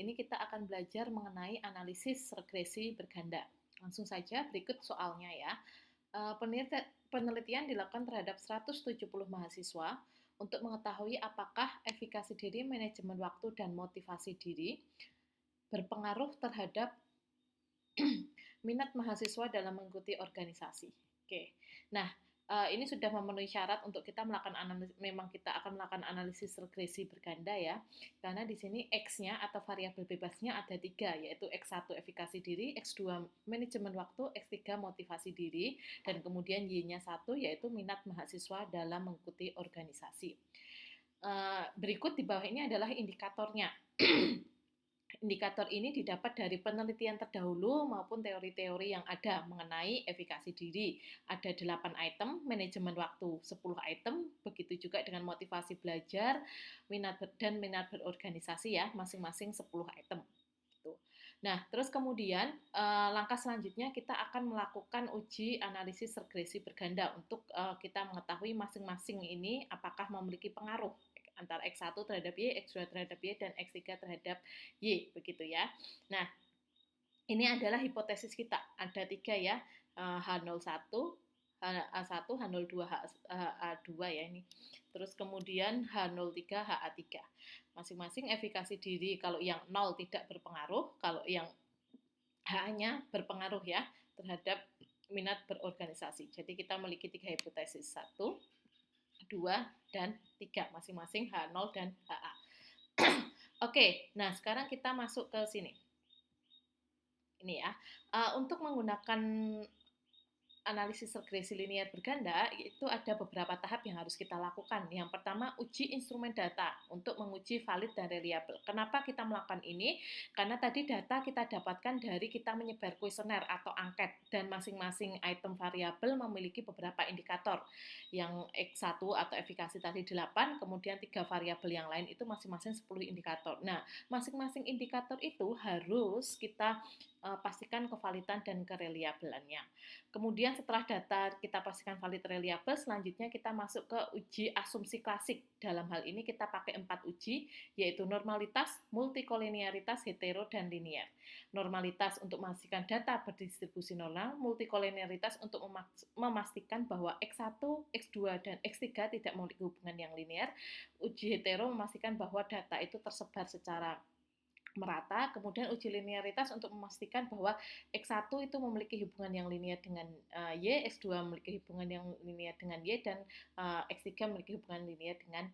Ini kita akan belajar mengenai analisis regresi berganda. Langsung saja berikut soalnya ya. Penelitian dilakukan terhadap 170 mahasiswa untuk mengetahui apakah efikasi diri, manajemen waktu, dan motivasi diri berpengaruh terhadap minat mahasiswa dalam mengikuti organisasi. Oke, nah ini sudah memenuhi syarat untuk kita melakukan analisis. Memang kita akan melakukan analisis regresi berganda ya, karena di sini X-nya atau variabel bebasnya ada 3, yaitu X1 efikasi diri, X2 manajemen waktu, X3 motivasi diri, dan kemudian Y-nya 1 yaitu minat mahasiswa dalam mengikuti organisasi. Berikut di bawah ini adalah indikatornya. Indikator ini didapat dari penelitian terdahulu maupun teori-teori yang ada mengenai efikasi diri. Ada 8 item, manajemen waktu 10 item, begitu juga dengan motivasi belajar, minat berorganisasi ya, masing-masing 10 item. Gitu. Nah, terus kemudian langkah selanjutnya kita akan melakukan uji analisis regresi berganda untuk kita mengetahui masing-masing ini apakah memiliki pengaruh antara X1 terhadap Y, X2 terhadap Y, dan X3 terhadap Y, begitu ya. Nah, ini adalah hipotesis kita. Ada 3 ya, H01, H1, H02, HA2 ya ini. Terus kemudian H03, HA3. Masing-masing efikasi diri, kalau yang 0 tidak berpengaruh, kalau yang H-nya berpengaruh ya terhadap minat berorganisasi. Jadi kita memiliki 3 hipotesis, 1, 2, dan 3, masing-masing H0 dan HA. Oke, nah sekarang kita masuk ke sini. Ini ya, untuk menggunakan analisis regresi linear berganda itu ada beberapa tahap yang harus kita lakukan. Yang pertama, uji instrumen data untuk menguji valid dan reliable. Kenapa kita melakukan ini? Karena tadi data kita dapatkan dari kita menyebar kuesioner atau angket, dan masing-masing item variabel memiliki beberapa indikator. Yang X1 atau efikasi tadi 8, kemudian 3 variabel yang lain itu masing-masing 10 indikator. Nah, masing-masing indikator itu harus kita pastikan kevalidan dan kereliabelannya. Kemudian setelah data kita pastikan valid reliable, selanjutnya kita masuk ke uji asumsi klasik. Dalam hal ini kita pakai 4 uji, yaitu normalitas, multikolinearitas, hetero, dan linear. Normalitas untuk memastikan data berdistribusi normal, multikolinearitas untuk memastikan bahwa X1, X2, dan X3 tidak memiliki hubungan yang linear. Uji hetero memastikan bahwa data itu tersebar secara merata. Kemudian uji linearitas untuk memastikan bahwa X1 itu memiliki hubungan yang linear dengan Y, X2 memiliki hubungan yang linear dengan Y, dan X3 memiliki hubungan linear dengan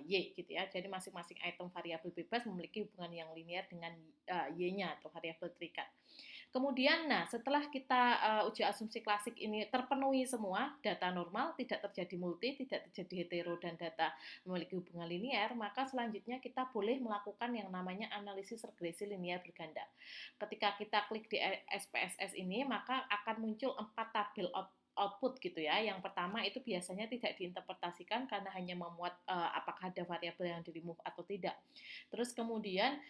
Y gitu ya. Jadi masing-masing item variabel bebas memiliki hubungan yang linear dengan Y-nya atau variabel terikat. Kemudian, nah setelah kita uji asumsi klasik ini terpenuhi semua, data normal, tidak terjadi multi, tidak terjadi hetero, dan data memiliki hubungan linear, maka selanjutnya kita boleh melakukan yang namanya analisis regresi linear berganda. Ketika kita klik di SPSS ini, maka akan muncul 4 tabel output gitu ya. Yang pertama itu biasanya tidak diinterpretasikan karena hanya memuat apakah ada variabel yang di remove atau tidak. Terus kemudian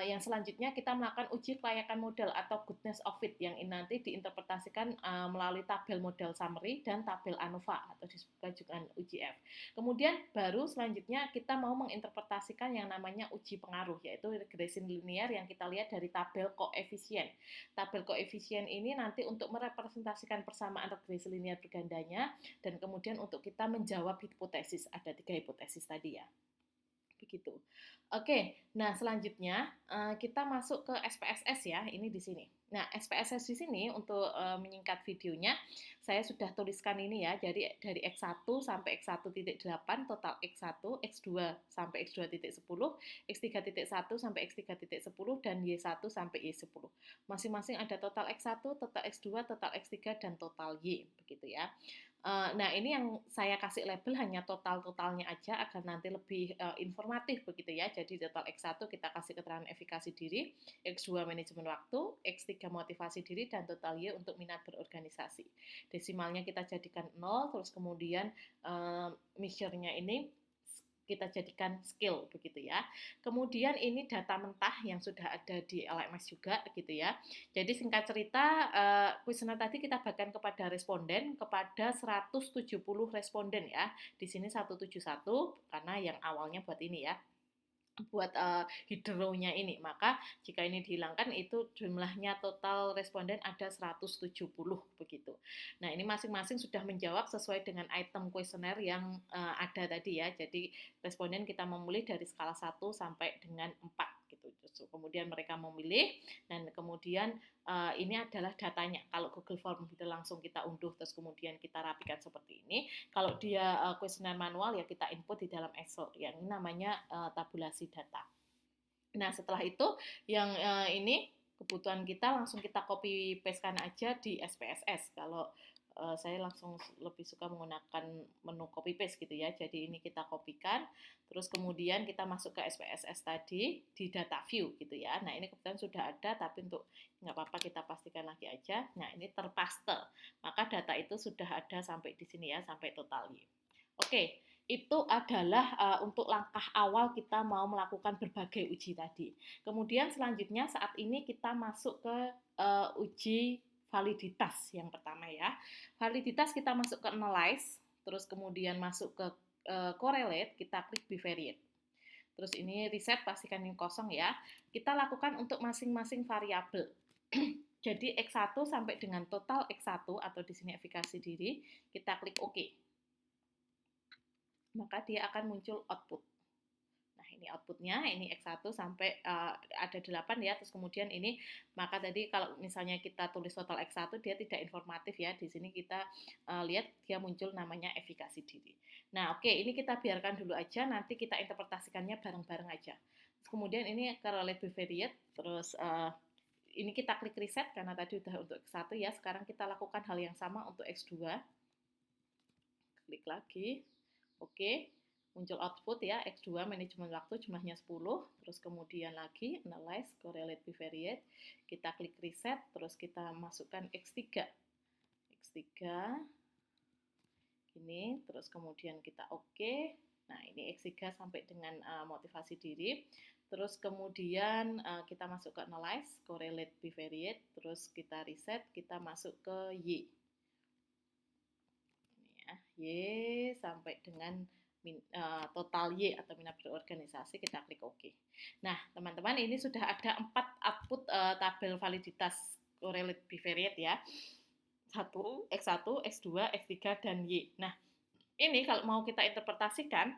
yang selanjutnya kita melakukan uji kelayakan model atau goodness of fit, yang ini nanti diinterpretasikan melalui tabel model summary dan tabel ANOVA atau disebut juga UGF. Kemudian baru selanjutnya kita mau menginterpretasikan yang namanya uji pengaruh, yaitu regression linear yang kita lihat dari tabel koefisien. Tabel koefisien ini nanti untuk merepresentasikan persamaan regresi linear bergandanya, dan kemudian untuk kita menjawab hipotesis. Ada 3 hipotesis tadi ya. Begitu. Oke, nah selanjutnya kita masuk ke SPSS ya, ini di sini. Nah, SPSS di sini untuk menyingkat videonya, saya sudah tuliskan ini ya, jadi dari X1 sampai X1.8, total X1, X2 sampai X2.10, X3.1 sampai X3.10, dan Y1 sampai Y10. Masing-masing ada total X1, total X2, total X3, dan total Y, begitu ya. Nah, ini yang saya kasih label hanya total-totalnya aja agar nanti lebih informatif begitu ya. Jadi total X1 kita kasih keterangan efikasi diri, X2 manajemen waktu, X3 motivasi diri, dan total Y untuk minat berorganisasi. Desimalnya kita jadikan 0, terus kemudian measure-nya ini kita jadikan skill begitu ya. Kemudian ini data mentah yang sudah ada di LMS juga gitu ya. Jadi singkat cerita, kuesioner tadi kita bagikan kepada responden, kepada 170 responden ya. Di sini 171 karena yang awalnya buat ini ya. buat hidronya ini. Maka jika ini dihilangkan itu jumlahnya total responden ada 170 begitu. Nah, ini masing-masing sudah menjawab sesuai dengan item kuesioner yang ada tadi ya. Jadi responden kita memilih dari skala 1 sampai dengan 4 gitu. Kemudian mereka memilih dan kemudian ini adalah datanya. Kalau Google Form itu langsung kita unduh terus kemudian kita rapikan seperti ini. Kalau dia kuesioner manual ya kita input di dalam Excel. Yang ini namanya tabulasi data. Nah, setelah itu yang ini kebutuhan kita langsung kita copy pastekan aja di SPSS. Kalau saya langsung lebih suka menggunakan menu copy paste gitu ya. Jadi ini kita kopikan, terus kemudian kita masuk ke SPSS tadi di data view gitu ya. Nah, ini kebetulan sudah ada, tapi untuk nggak apa-apa kita pastikan lagi aja. Nah, ini terpaste. Maka data itu sudah ada sampai di sini ya, sampai total Y. Oke, itu adalah untuk langkah awal kita mau melakukan berbagai uji tadi. Kemudian selanjutnya saat ini kita masuk ke uji validitas yang pertama ya. Validitas kita masuk ke analyze, terus kemudian masuk ke correlate, kita klik bivariate. Terus ini reset pastikan ini kosong ya. Kita lakukan untuk masing-masing variabel. Jadi X1 sampai dengan total X1 atau di sini efikasi diri, kita klik OK. Maka dia akan muncul output. Nah, ini outputnya, ini X1 sampai ada 8 ya, terus kemudian ini, maka tadi kalau misalnya kita tulis total X1, dia tidak informatif ya, di sini kita lihat dia muncul namanya efikasi diri. Nah, oke, ini kita biarkan dulu aja, nanti kita interpretasikannya bareng-bareng aja. Terus kemudian ini correlate bivariate, terus ini kita klik reset, karena tadi udah untuk X1 ya, sekarang kita lakukan hal yang sama untuk X2, klik lagi. Oke, muncul output ya, X2 manajemen waktu jumlahnya 10, terus kemudian lagi analyze, correlate bivariate, kita klik reset, terus kita masukkan X3, ini, terus kemudian kita oke. Nah, ini X3 sampai dengan motivasi diri, terus kemudian kita masuk ke analyze, correlate bivariate, terus kita reset, kita masuk ke Y. Y sampai dengan total Y atau minat berorganisasi, kita klik OK. Nah, teman-teman, ini sudah ada 4 output tabel validitas correlate bivariate ya. 1, X1, X2, X3, dan Y. Nah, ini kalau mau kita interpretasikan,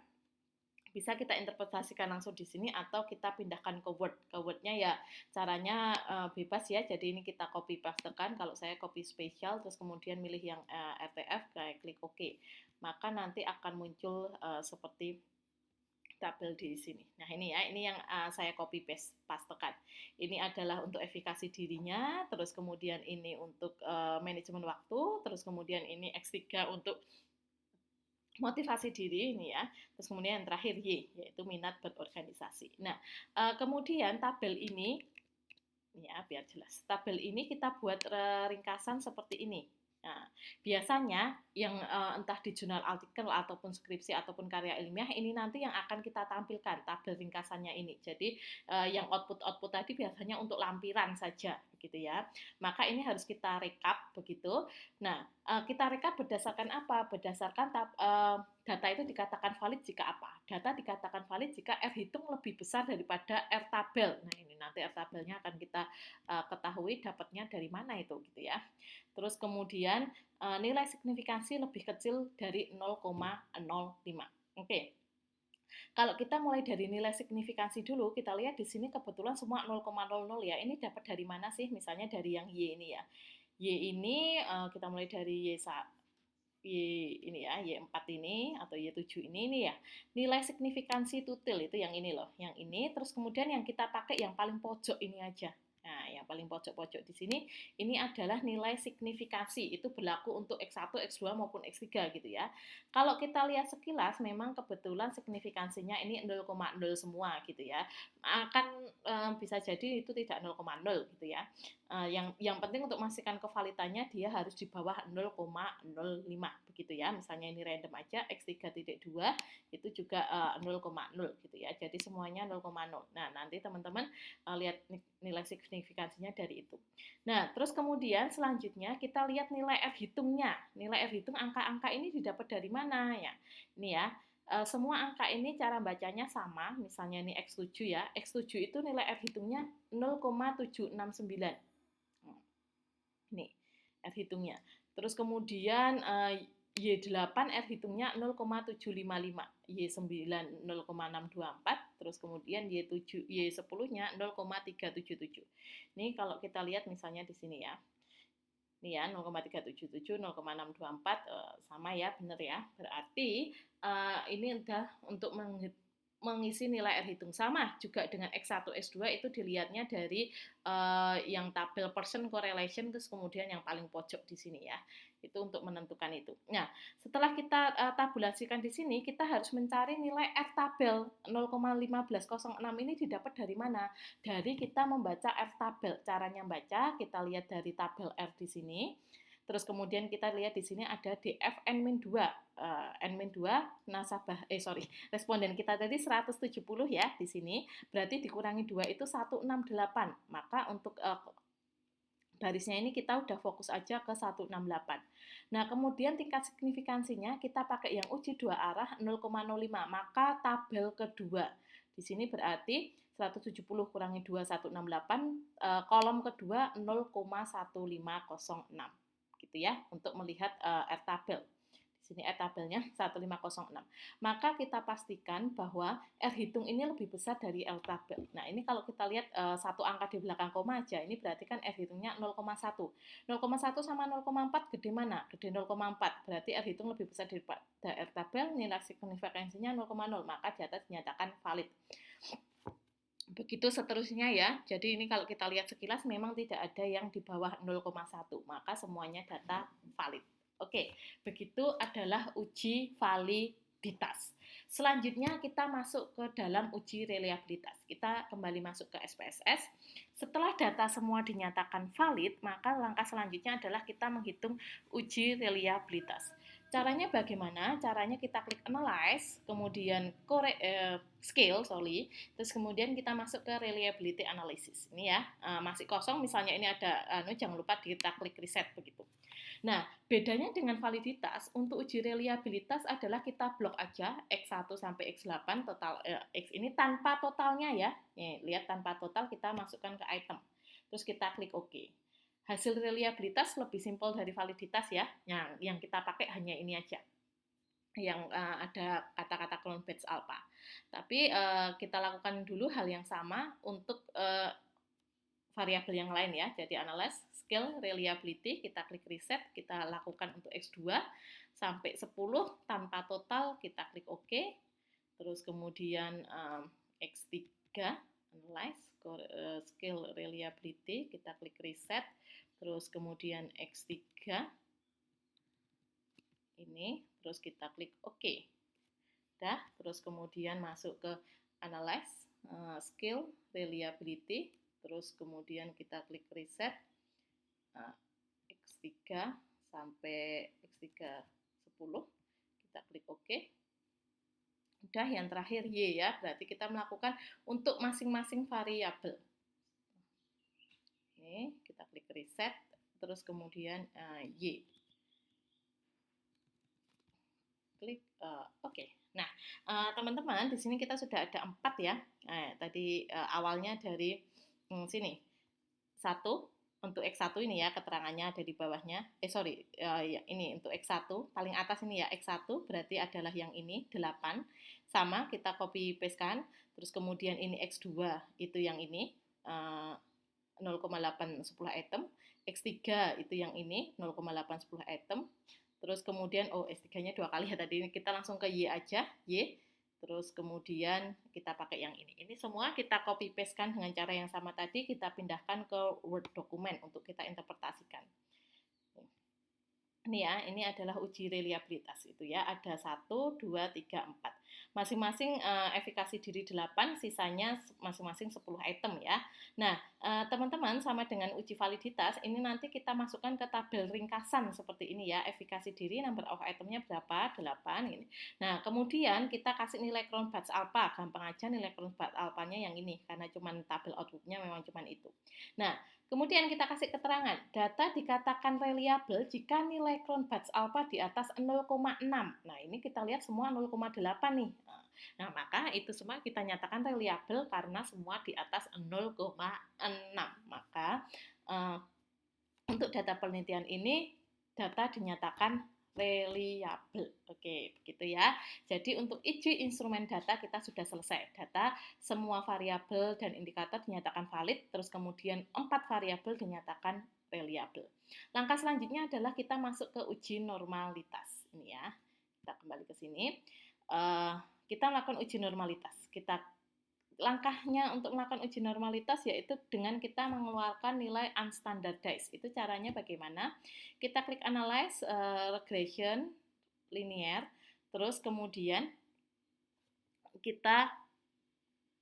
bisa kita interpretasikan langsung di sini atau kita pindahkan ke Word. Ke Word-nya ya caranya bebas ya. Jadi ini kita copy pastekan. Kalau saya copy spesial terus kemudian milih yang RTF, kayak klik OK. Maka nanti akan muncul seperti tabel di sini. Nah, ini ya, ini yang saya copy pastekan. Ini adalah untuk efikasi dirinya, terus kemudian ini untuk manajemen waktu, terus kemudian ini X3 untuk motivasi diri ini ya, terus kemudian yang terakhir Y, yaitu minat berorganisasi. Nah, kemudian tabel ini, ya biar jelas, tabel ini kita buat ringkasan seperti ini. Nah, biasanya yang entah di jurnal artikel ataupun skripsi ataupun karya ilmiah ini nanti yang akan kita tampilkan tabel ringkasannya ini. Jadi yang output tadi biasanya untuk lampiran saja gitu ya. Maka ini harus kita rekap begitu. Nah, kita rekap berdasarkan apa? Berdasarkan data itu dikatakan valid jika apa? Data dikatakan valid jika R hitung lebih besar daripada R tabel. Nah, ini nanti R tabelnya akan kita ketahui dapatnya dari mana itu gitu ya. Terus kemudian nilai signifikansi lebih kecil dari 0,05. Oke. Kalau kita mulai dari nilai signifikansi dulu, kita lihat di sini kebetulan semua 0,00 ya. Ini dapat dari mana sih? Misalnya dari yang Y ini ya. Y ini kita mulai dari Y ini ya, Y4 ini atau Y7 ini ya. Nilai signifikansi tutil itu yang ini loh, yang ini. Terus kemudian yang kita pakai yang paling pojok ini aja. Nah, yang paling pojok-pojok di sini ini adalah nilai signifikansi. Itu berlaku untuk X1, X2 maupun X3 gitu ya. Kalau kita lihat sekilas memang kebetulan signifikansinya ini 0,0 semua gitu ya. Akan bisa jadi itu tidak 0,0 gitu ya. Yang penting untuk memastikan kevalitannya dia harus di bawah 0,05 begitu ya. Misalnya ini random aja X3.2 itu juga 0,0 gitu ya. Jadi semuanya 0,0. Nah, nanti teman-teman lihat nilai signifikansinya dari itu. Nah, terus kemudian selanjutnya kita lihat nilai R hitungnya. Nilai R hitung angka-angka ini didapat dari mana ya? Ini ya. semua angka ini cara bacanya sama, misalnya ini X7 ya, X7 itu nilai R hitungnya 0,769. Ini R hitungnya. Terus kemudian Y8 R hitungnya 0,755, Y9 0,624, terus kemudian Y10-nya 0,377. Ini kalau kita lihat misalnya di sini ya. Ini ya 0,377, 0,624 sama ya, benar ya. Berarti ini udah untuk mengisi nilai R hitung sama juga dengan X1, X2 itu dilihatnya dari yang tabel percent correlation, terus kemudian yang paling pojok di sini ya. Itu untuk menentukan itu. Nah, setelah kita tabulasikan di sini, kita harus mencari nilai R tabel 0,1506 ini didapat dari mana? Dari kita membaca R tabel. Caranya baca, kita lihat dari tabel R di sini. Terus kemudian kita lihat di sini ada DF N-2. N-2 nasabah responden kita tadi 170 ya di sini. Berarti dikurangi 2 itu 168. Maka untuk barisnya ini kita udah fokus aja ke 168. Nah, kemudian tingkat signifikansinya kita pakai yang uji dua arah 0,05. Maka tabel kedua di sini berarti 170 kurangi 2 168, kolom kedua 0,1506 gitu ya untuk melihat R tabel. Di sini R tabelnya 1506. Maka kita pastikan bahwa R hitung ini lebih besar dari R tabel. Nah, ini kalau kita lihat satu angka di belakang koma aja, ini berarti kan R hitungnya 0,1. 0,1 sama 0,4 gede mana? Gede 0,4. Berarti R hitung lebih besar daripada R tabel, nilai signifikansinya 0,0. Maka di atas dinyatakan valid. Begitu seterusnya ya. Jadi ini kalau kita lihat sekilas memang tidak ada yang di bawah 0,1. Maka semuanya data valid. Oke, begitu adalah uji validitas. Selanjutnya kita masuk ke dalam uji reliabilitas. Kita kembali masuk ke SPSS. Setelah data semua dinyatakan valid, maka langkah selanjutnya adalah kita menghitung uji reliabilitas. Caranya bagaimana? Caranya kita klik analyze, kemudian scale, terus kemudian kita masuk ke reliability analysis. Ini ya, masih kosong misalnya ini ada, jangan lupa kita klik reset begitu. Nah, bedanya dengan validitas, untuk uji reliabilitas adalah kita blok aja X1 sampai X8, total X ini tanpa totalnya ya. Nih, lihat tanpa total kita masukkan ke item. Terus kita klik OK. Hasil reliabilitas lebih simpel dari validitas ya. Yang kita pakai hanya ini aja. Yang ada kata-kata clone batch alpha. Tapi kita lakukan dulu hal yang sama untuk variabel yang lain ya. Jadi analyze, scale, reliability, kita klik reset, kita lakukan untuk X2 sampai 10 tanpa total, kita klik OK. Terus kemudian X3, analyze, scale, reliability, kita klik reset. Terus kemudian X3 ini, terus kita klik OK. Udah, terus kemudian masuk ke analyze, scale, reliability, terus kemudian kita klik reset X3 sampai X3 10, kita klik OK. Udah, yang terakhir Y ya, berarti kita melakukan untuk masing-masing variabel. Oke, kita klik reset, terus kemudian Y. Klik OK. Nah, teman-teman, di sini kita sudah ada 4 ya. Tadi awalnya dari sini. 1 untuk X1 ini ya, keterangannya ada di bawahnya. Ya, ini untuk X1, paling atas ini ya, X1 berarti adalah yang ini, 8. Sama, kita copy paste kan. Terus kemudian ini X2, itu yang ini, 0,810 item. X3 itu yang ini, 0,810 item. Terus kemudian, S3-nya 2 kali ya tadi, kita langsung ke Y aja, Y. Terus kemudian kita pakai yang ini. Ini semua kita copy paste kan dengan cara yang sama tadi, kita pindahkan ke Word dokumen untuk kita interpretasikan. Ini ya, ini adalah uji reliabilitas itu ya, ada 1, 2, 3, 4. Masing-masing efikasi diri 8, sisanya masing-masing 10 item ya. Nah, teman-teman sama dengan uji validitas, ini nanti kita masukkan ke tabel ringkasan seperti ini ya, efikasi diri, number of itemnya berapa, 8 ini. Nah, kemudian kita kasih nilai crown batch alpha, gampang aja nilai crown batch alphanya yang ini, karena cuma tabel outputnya memang cuma itu. Nah, kemudian kita kasih keterangan, data dikatakan reliable jika nilai crown batch alpha di atas 0,6. Nah, ini kita lihat semua 0,8 nih. Nah, maka itu semua kita nyatakan reliable karena semua di atas 0,6. Maka untuk data penelitian ini data dinyatakan reliable. Oke, begitu ya. Jadi untuk uji instrumen data kita sudah selesai. Data semua variabel dan indikator dinyatakan valid, terus kemudian 4 variabel dinyatakan reliable. Langkah selanjutnya adalah kita masuk ke uji normalitas. Ini ya. Kita kembali ke sini. Kita melakukan uji normalitas. Langkahnya untuk melakukan uji normalitas yaitu dengan kita mengeluarkan nilai unstandardized. Itu caranya bagaimana? Kita klik analyze regression linear, terus kemudian kita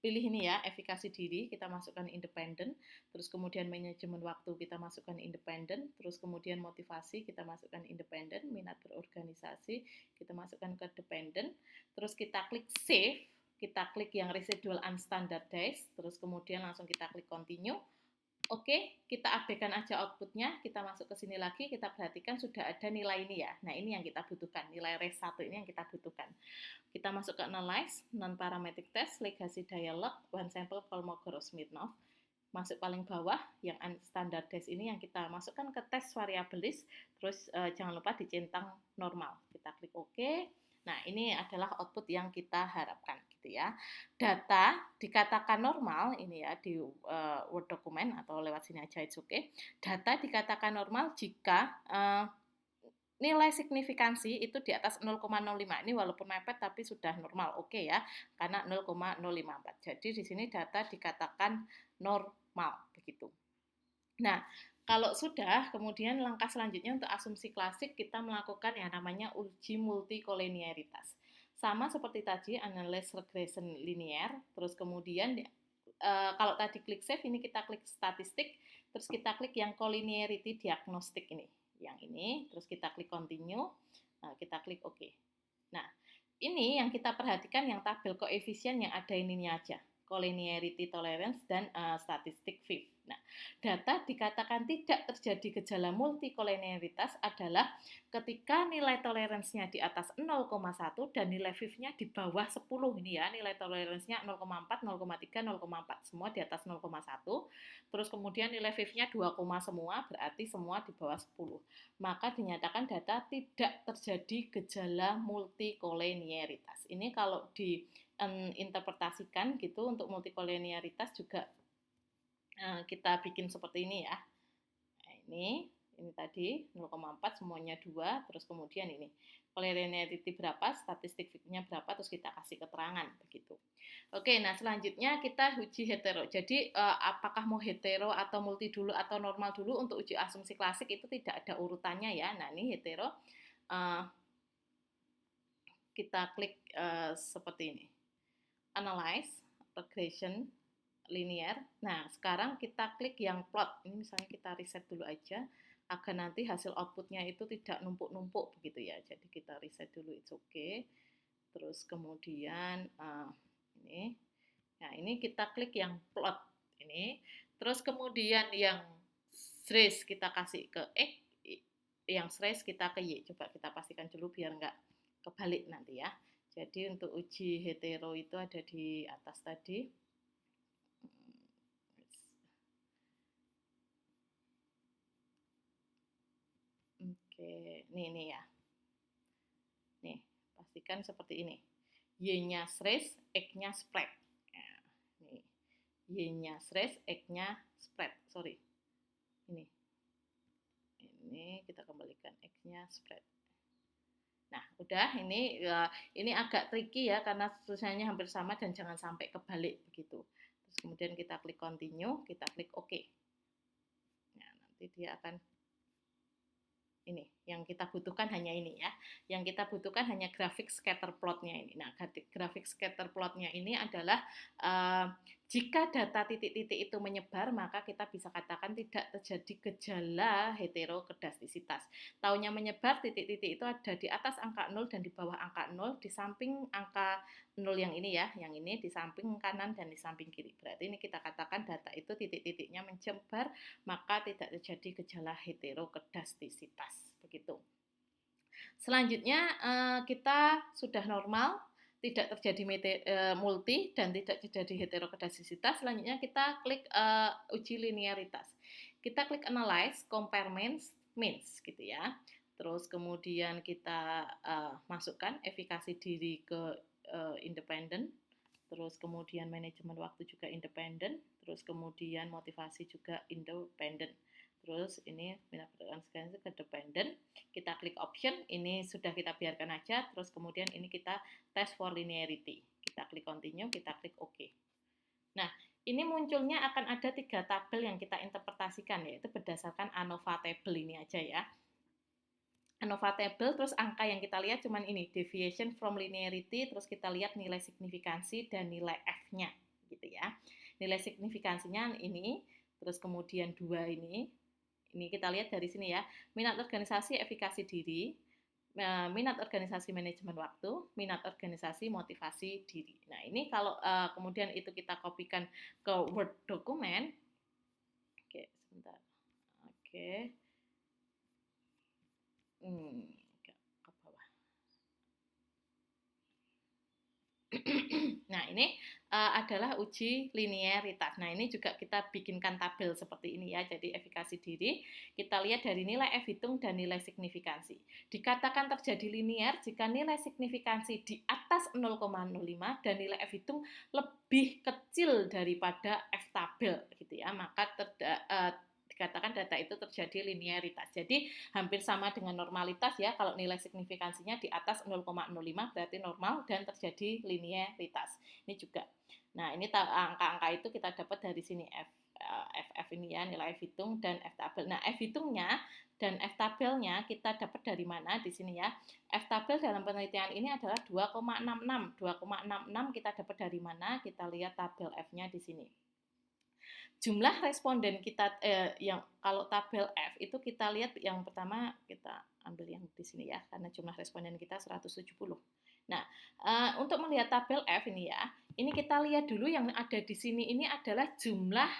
pilih ini ya, efikasi diri, kita masukkan independen, terus kemudian manajemen waktu kita masukkan independen, terus kemudian motivasi kita masukkan independen, minat berorganisasi kita masukkan ke dependen, terus kita klik save, kita klik yang residual unstandardized, terus kemudian langsung kita klik continue. Oke, kita abaikan aja outputnya, kita masuk ke sini lagi, kita perhatikan sudah ada nilai ini ya. Nah, ini yang kita butuhkan, nilai res 1 ini yang kita butuhkan. Kita masuk ke analyze, non-parametric test, legacy dialog, one sample Kolmogorov-Smirnov. Masuk paling bawah, yang unstandardized ini yang kita masukkan ke tes variabilis, terus jangan lupa dicentang normal. Kita klik OK. Nah, ini adalah output yang kita harapkan gitu ya. Data dikatakan normal ini ya di Word dokumen atau lewat sini aja it's okay. Data dikatakan normal jika nilai signifikansi itu di atas 0,05. Ini walaupun mepet tapi sudah normal, oke ya, karena 0,054. Jadi di sini data dikatakan normal begitu. Nah, kalau sudah, kemudian langkah selanjutnya untuk asumsi klasik kita melakukan yang namanya uji multikolinearitas. Sama seperti tadi analysis regression linear, terus kemudian kalau tadi klik save, ini kita klik statistik, terus kita klik yang collinearity diagnostic ini. Yang ini, terus kita klik continue, kita klik OK. Nah, ini yang kita perhatikan yang tabel koefisien yang ada ini aja, collinearity tolerance dan statistic fit. Nah, data dikatakan tidak terjadi gejala multikolinearitas adalah ketika nilai toleransinya di atas 0,1 dan nilai FIF-nya di bawah 10 ini ya, nilai toleransinya 0,4, 0,3, 0,4, semua di atas 0,1. Terus kemudian nilai FIF-nya 2, semua, berarti semua di bawah 10. Maka dinyatakan data tidak terjadi gejala multikolinearitas. Ini kalau diinterpretasikan gitu untuk multikolinearitas juga kita bikin seperti ini ya. Nah, ini tadi 0,4 semuanya 2, terus kemudian ini collinearity berapa, statistik fit-nya berapa, terus kita kasih keterangan begitu. Oke, nah selanjutnya kita uji hetero. Jadi apakah mau hetero atau multi dulu atau normal dulu untuk uji asumsi klasik itu tidak ada urutannya ya. Nah, ini hetero kita klik seperti ini. Analyze, regression, linear. Nah, sekarang kita klik yang plot. Ini misalnya kita reset dulu aja agar nanti hasil outputnya itu tidak numpuk-numpuk begitu ya. Jadi kita reset dulu, it's okay. Terus kemudian ini. Nah, ini kita klik yang plot ini. Terus kemudian yang trace kita kasih ke X, yang trace kita ke Y. Coba kita pastikan dulu biar nggak kebalik nanti ya. Jadi untuk uji hetero itu ada di atas tadi. Oke, nih ya. Nih, pastikan seperti ini. Y-nya trace, X-nya spread. Nah, nih. Y-nya trace, X-nya spread. Sorry. Ini kita kembalikan X-nya spread. Nah, udah ini agak tricky ya karena tulisannya hampir sama dan jangan sampai kebalik begitu. Terus kemudian kita klik continue, kita klik OK. Nah, nanti dia akan ini yang kita butuhkan hanya ini ya. Yang kita butuhkan hanya grafik scatter plotnya ini. Nah, grafik scatter plotnya ini adalah Jika data titik-titik itu menyebar, maka kita bisa katakan tidak terjadi gejala heterokedastisitas. Taunya menyebar, titik-titik itu ada di atas angka 0 dan di bawah angka 0, di samping angka 0 yang ini ya, yang ini di samping kanan dan di samping kiri. Berarti ini kita katakan data itu titik-titiknya menyebar, maka tidak terjadi gejala heterokedastisitas. Begitu. Selanjutnya kita sudah normal, tidak terjadi multi dan tidak terjadi heterokedastisitas. Selanjutnya kita klik uji linearitas. Kita klik analyze, compare means gitu ya. Terus kemudian kita masukkan efikasi diri ke independen. Terus kemudian manajemen waktu juga independen. Terus kemudian motivasi juga independen. Terus ini minat berorganisasi ke dependent, kita klik option, ini sudah kita biarkan aja. Terus kemudian ini kita test for linearity, kita klik continue, kita klik OK. Nah, ini munculnya akan ada 3 tabel yang kita interpretasikan, yaitu berdasarkan ANOVA table ini aja ya. ANOVA table, terus angka yang kita lihat cuman ini, deviation from linearity, terus kita lihat nilai signifikansi dan nilai F-nya gitu ya. Nilai signifikansinya ini, terus kemudian 2 ini kita lihat dari sini ya, minat organisasi efikasi diri, minat organisasi manajemen waktu, minat organisasi motivasi diri. Nah ini kalau kemudian itu kita kopikan ke Word dokumen, oke sebentar, oke, ke bawah. Nah, ini adalah uji linearitas. Nah, ini juga kita bikinkan tabel seperti ini ya. Jadi, efikasi diri, kita lihat dari nilai F hitung dan nilai signifikansi. Dikatakan terjadi linear jika nilai signifikansi di atas 0,05 dan nilai F hitung lebih kecil daripada F tabel gitu ya. Maka dikatakan data itu terjadi linearitas. Jadi hampir sama dengan normalitas ya. Kalau nilai signifikansinya di atas 0,05 berarti normal dan terjadi linearitas. Ini juga. Nah, ini angka-angka itu kita dapat dari sini F ini ya, nilai F hitung dan F tabel. Nah, F hitungnya dan F tabelnya kita dapat dari mana di sini ya. F tabel dalam penelitian ini adalah 2,66. 2,66 kita dapat dari mana? Kita lihat tabel F-nya di sini. Jumlah responden kita yang kalau tabel F itu kita lihat yang pertama, kita ambil yang di sini ya karena jumlah responden kita 170. Nah, untuk melihat tabel F ini ya, ini kita lihat dulu yang ada di sini ini adalah jumlah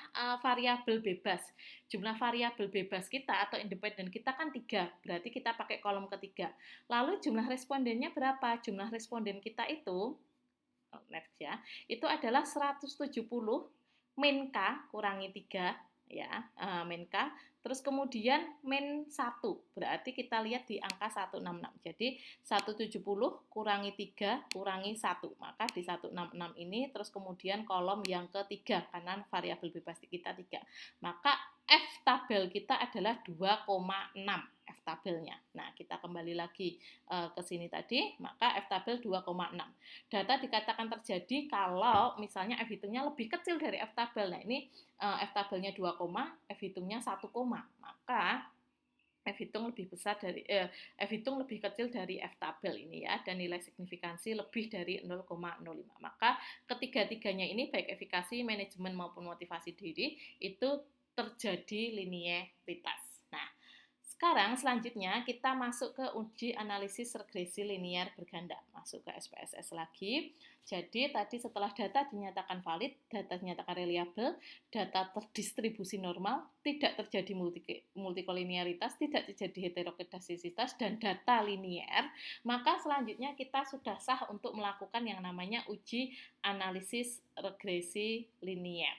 variabel bebas. Jumlah variabel bebas kita atau independen kita kan 3, berarti kita pakai kolom ketiga. Lalu jumlah respondennya berapa? Jumlah responden kita itu, next ya, itu adalah 170 min K kurangi 3 ya, min K, terus kemudian min 1, berarti kita lihat di angka 166. Jadi 170 kurangi 3 kurangi 1, maka di 166 ini terus kemudian kolom yang ketiga karena variabel bebas kita 3. Maka F tabel kita adalah 2,6 F tabelnya. Nah, kita kembali lagi ke sini tadi, maka F tabel 2,6. Data dikatakan terjadi kalau misalnya F hitungnya lebih kecil dari F tabel. Nah, ini F tabelnya 2, F hitungnya 1, maka F hitung lebih besar dari F hitung lebih kecil dari F tabel ini ya, dan nilai signifikansi lebih dari 0,05. Maka ketiga-tiganya ini baik efikasi, manajemen maupun motivasi diri itu terjadi linearitas. Nah, sekarang selanjutnya kita masuk ke uji analisis regresi linear berganda. Masuk ke SPSS lagi. Jadi tadi setelah data dinyatakan valid, data dinyatakan reliable, data terdistribusi normal, tidak terjadi multikolinearitas, tidak terjadi heterokedastisitas, dan data linear, maka selanjutnya kita sudah sah untuk melakukan yang namanya uji analisis regresi linear.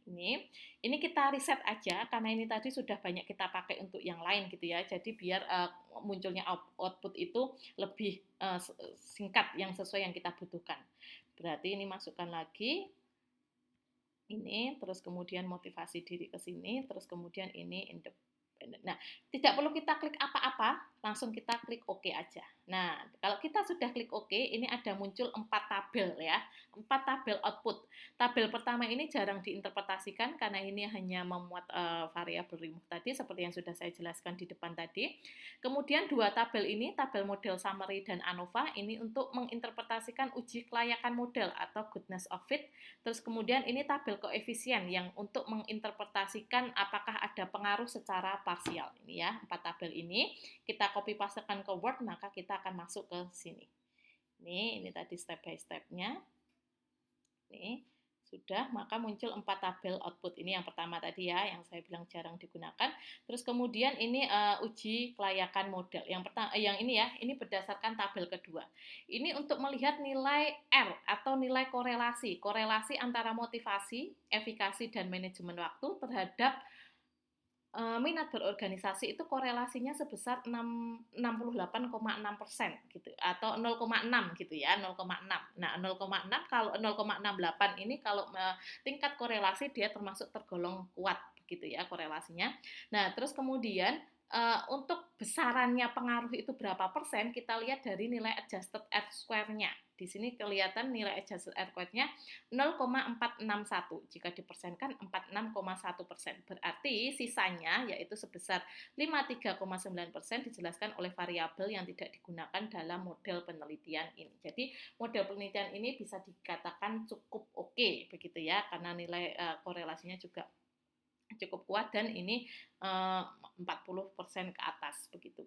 Ini kita riset aja karena ini tadi sudah banyak kita pakai untuk yang lain gitu ya. Jadi biar munculnya output itu lebih singkat yang sesuai yang kita butuhkan. Berarti ini masukkan lagi ini, terus kemudian motivasi diri ke sini, terus kemudian ini Nah, tidak perlu kita klik apa-apa, langsung kita klik OK aja. Nah, kalau kita sudah klik OK, ini ada muncul 4 tabel ya, 4 tabel output. Tabel pertama ini jarang diinterpretasikan karena ini hanya memuat variabel remove tadi seperti yang sudah saya jelaskan di depan tadi. Kemudian 2 tabel ini, tabel model summary dan ANOVA, ini untuk menginterpretasikan uji kelayakan model atau goodness of fit. Terus kemudian ini tabel koefisien yang untuk menginterpretasikan apakah ada pengaruh secara parsial. Ini ya, 4 tabel ini kita copy pastekan ke Word, maka kita akan masuk ke sini. Ini tadi step by step-nya. Nih, sudah, maka muncul 4 tabel output. Ini yang pertama tadi ya, yang saya bilang jarang digunakan. Terus kemudian ini uji kelayakan model. Yang ini ya, ini berdasarkan tabel kedua. Ini untuk melihat nilai R atau nilai korelasi antara motivasi, efikasi dan manajemen waktu terhadap minat berorganisasi itu korelasinya sebesar 68,6% gitu atau 0,6 gitu ya, 0,6. Nah, 0,6 kalau 0,68 ini kalau tingkat korelasi dia termasuk tergolong kuat gitu ya korelasinya. Nah, terus kemudian untuk besarannya pengaruh itu berapa persen, kita lihat dari nilai adjusted R-square-nya. Di sini kelihatan nilai adjusted R-square-nya 0,461. Jika dipersenkan 46,1%. Berarti sisanya yaitu sebesar 53,9% dijelaskan oleh variabel yang tidak digunakan dalam model penelitian ini. Jadi model penelitian ini bisa dikatakan cukup oke, begitu ya, karena nilai korelasinya juga cukup kuat dan ini 40% ke atas begitu.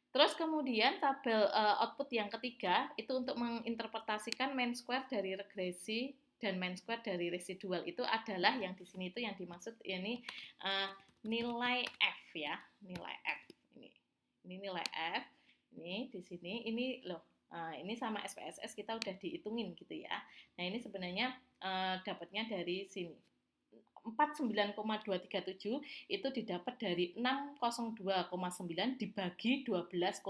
Terus kemudian tabel output yang ketiga itu untuk menginterpretasikan mean square dari regresi dan mean square dari residual itu adalah yang di sini itu yang dimaksud ini nilai F ya, nilai F ini nilai F ini di sini ini loh. Ini sama SPSS kita udah dihitungin gitu ya. Nah ini sebenarnya dapatnya dari sini. 49,237 itu didapat dari 602,9 dibagi 12,2,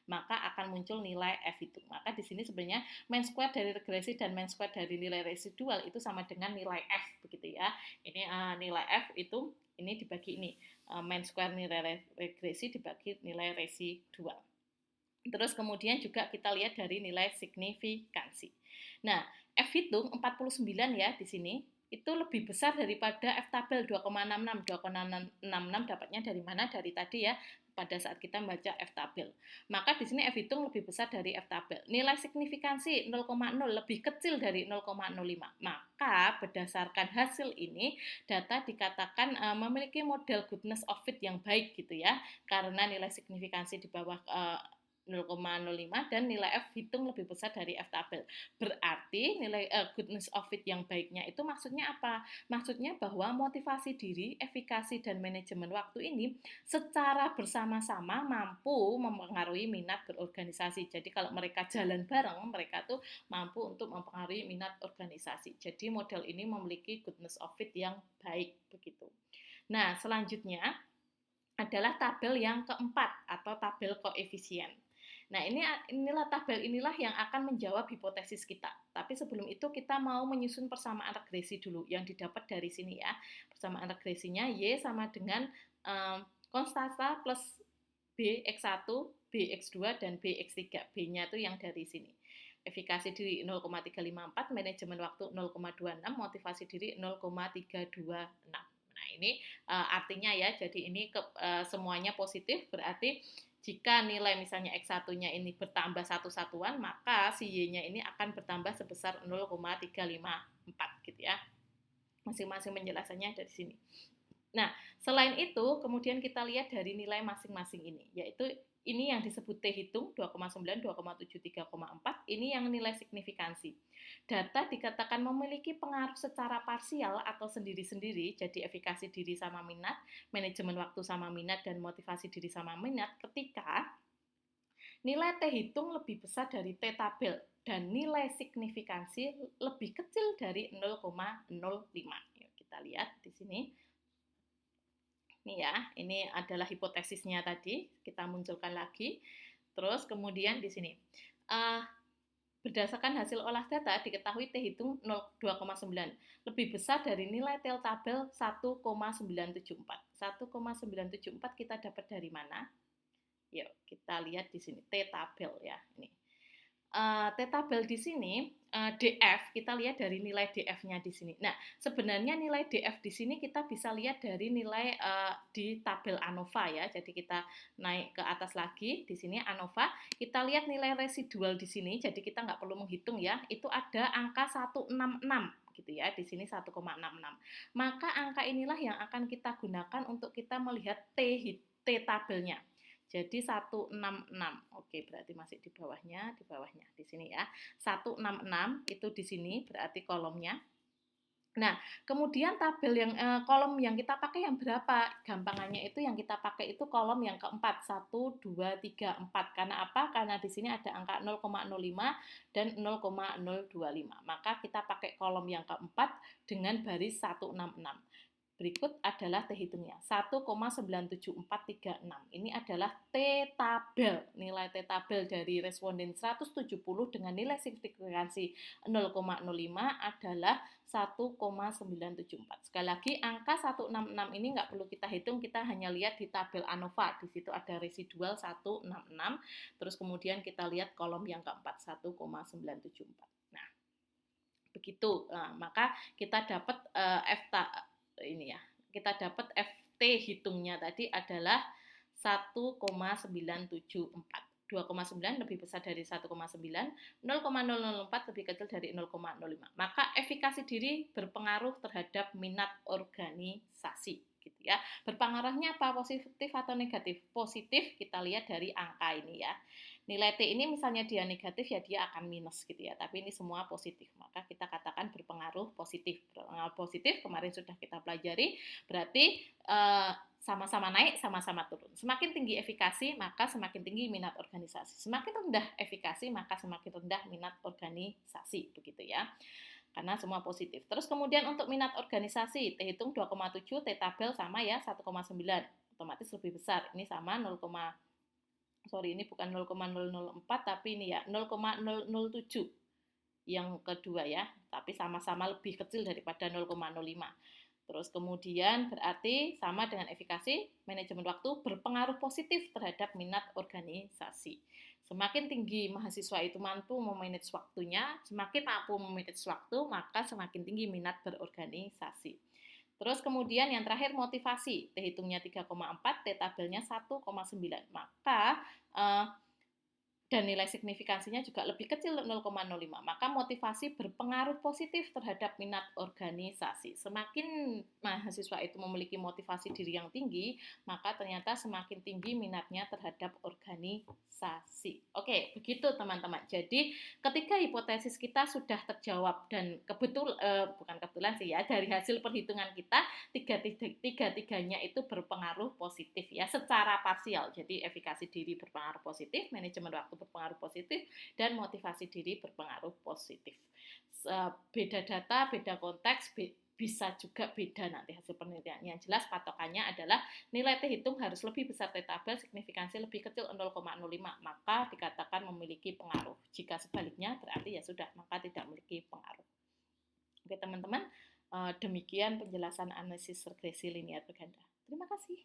maka akan muncul nilai F itu. Maka di sini sebenarnya mean square dari regresi dan mean square dari nilai residual itu sama dengan nilai F begitu ya. Ini nilai F itu ini dibagi ini mean square nilai regresi dibagi nilai residual. Terus kemudian juga kita lihat dari nilai signifikansi. Nah, F hitung 49 ya di sini itu lebih besar daripada F tabel 2,66. 2,66 dapatnya dari mana? Dari tadi ya, pada saat kita membaca F tabel. Maka di sini F hitung lebih besar dari F tabel. Nilai signifikansi 0,0 lebih kecil dari 0,05. Maka berdasarkan hasil ini, data dikatakan memiliki model goodness of fit yang baik gitu ya. Karena nilai signifikansi di bawah 0,05 dan nilai F hitung lebih besar dari F tabel. Berarti nilai goodness of fit yang baiknya itu maksudnya apa? Maksudnya bahwa motivasi diri, efikasi dan manajemen waktu ini secara bersama-sama mampu mempengaruhi minat berorganisasi. Jadi kalau mereka jalan bareng, mereka tuh mampu untuk mempengaruhi minat organisasi. Jadi model ini memiliki goodness of fit yang baik begitu. Nah, selanjutnya adalah tabel yang keempat atau tabel koefisien. Nah, inilah tabel inilah yang akan menjawab hipotesis kita. Tapi sebelum itu kita mau menyusun persamaan regresi dulu yang didapat dari sini ya. Persamaan regresinya Y sama dengan konstanta plus BX1, BX2 dan BX3. B-nya itu yang dari sini. Efikasi diri 0,354, manajemen waktu 0,26, motivasi diri 0,326. Nah, ini artinya ya, jadi ini semuanya positif, berarti jika nilai misalnya X1-nya ini bertambah satu satuan, maka si Y-nya ini akan bertambah sebesar 0,354 gitu ya. Masing-masing penjelasannya dari sini. Nah, selain itu, kemudian kita lihat dari nilai masing-masing ini, yaitu ini yang disebut T hitung 2,9, 2,7, 3,4, ini yang nilai signifikansi. Data dikatakan memiliki pengaruh secara parsial atau sendiri-sendiri, jadi efikasi diri sama minat, manajemen waktu sama minat, dan motivasi diri sama minat ketika nilai T hitung lebih besar dari T tabel dan nilai signifikansi lebih kecil dari 0,05. Yuk, kita lihat di sini. Nih ya, ini adalah hipotesisnya tadi, kita munculkan lagi. Terus kemudian di sini, Berdasarkan hasil olah data, diketahui T hitung 2,9 lebih besar dari nilai T tabel 1,974. 1,974 kita dapat dari mana? Yuk kita lihat di sini T tabel ya. Ini T tabel di sini DF kita lihat dari nilai DF-nya di sini. Nah, sebenarnya nilai DF di sini kita bisa lihat dari nilai di tabel ANOVA ya. Jadi kita naik ke atas lagi di sini ANOVA, kita lihat nilai residual di sini. Jadi kita nggak perlu menghitung ya. Itu ada angka 166 gitu ya. Di sini 1,66. Maka angka inilah yang akan kita gunakan untuk kita melihat T tabelnya. Jadi 166. Oke, berarti masih di bawahnya di sini ya. 166 itu di sini berarti kolomnya. Nah, kemudian tabel yang kolom yang kita pakai yang berapa? Gampangannya itu yang kita pakai itu kolom yang keempat, 1 2 3 4. Karena apa? Karena di sini ada angka 0,05 dan 0,025. Maka kita pakai kolom yang keempat dengan baris 166. Berikut adalah T hitungnya, 1,97436. Ini adalah T tabel, nilai T tabel dari responden 170 dengan nilai signifikansi 0,05 adalah 1,974. Sekali lagi, angka 166 ini nggak perlu kita hitung, kita hanya lihat di tabel ANOVA. Di situ ada residual 166, terus kemudian kita lihat kolom yang keempat, 1,974. Nah, begitu. Nah, maka kita dapat ini ya, kita dapat FT hitungnya tadi adalah 1,974. 2,9 lebih besar dari 1,9, 0,004 lebih kecil dari 0,05. Maka efikasi diri berpengaruh terhadap minat organisasi gitu ya. Berpengaruhnya apa, positif atau negatif? Positif kita lihat dari angka ini ya. Nilai T ini misalnya dia negatif ya dia akan minus gitu ya, tapi ini semua positif, maka kita katakan berpengaruh positif. Berpengaruh positif kemarin sudah kita pelajari, berarti sama-sama naik, sama-sama turun. Semakin tinggi efikasi, maka semakin tinggi minat organisasi. Semakin rendah efikasi, maka semakin rendah minat organisasi, begitu ya. Karena semua positif. Terus kemudian untuk minat organisasi, T hitung 2,7, T tabel sama ya 1,9. Otomatis lebih besar. Ini sama 0, sorry ini bukan 0,004 tapi ini ya 0,007 yang kedua ya, tapi sama-sama lebih kecil daripada 0,05. Terus kemudian berarti sama dengan efikasi, manajemen waktu berpengaruh positif terhadap minat organisasi. Semakin tinggi mahasiswa itu mampu memanage waktunya, semakin mampu memanage waktu, maka semakin tinggi minat berorganisasi. Terus kemudian yang terakhir motivasi, T hitungnya 3,4, T tabelnya 1,9. Maka dan nilai signifikansinya juga lebih kecil 0,05. Maka motivasi berpengaruh positif terhadap minat organisasi. Semakin mahasiswa itu memiliki motivasi diri yang tinggi, maka ternyata semakin tinggi minatnya terhadap organisasi. Oke, begitu teman-teman. Jadi ketika hipotesis kita sudah terjawab dan bukan kebetulan sih ya, dari hasil perhitungan kita tiga-tiganya itu berpengaruh positif ya secara parsial. Jadi efikasi diri berpengaruh positif, manajemen waktu berpengaruh positif, dan motivasi diri berpengaruh positif. Beda data, beda konteks, bisa juga beda nanti hasil penelitian. Yang jelas patokannya adalah nilai T hitung harus lebih besar T tabel, signifikansi lebih kecil 0,05, maka dikatakan memiliki pengaruh. Jika sebaliknya berarti ya sudah, maka tidak memiliki pengaruh. Oke teman-teman, demikian penjelasan analisis regresi linear berganda. Terima kasih.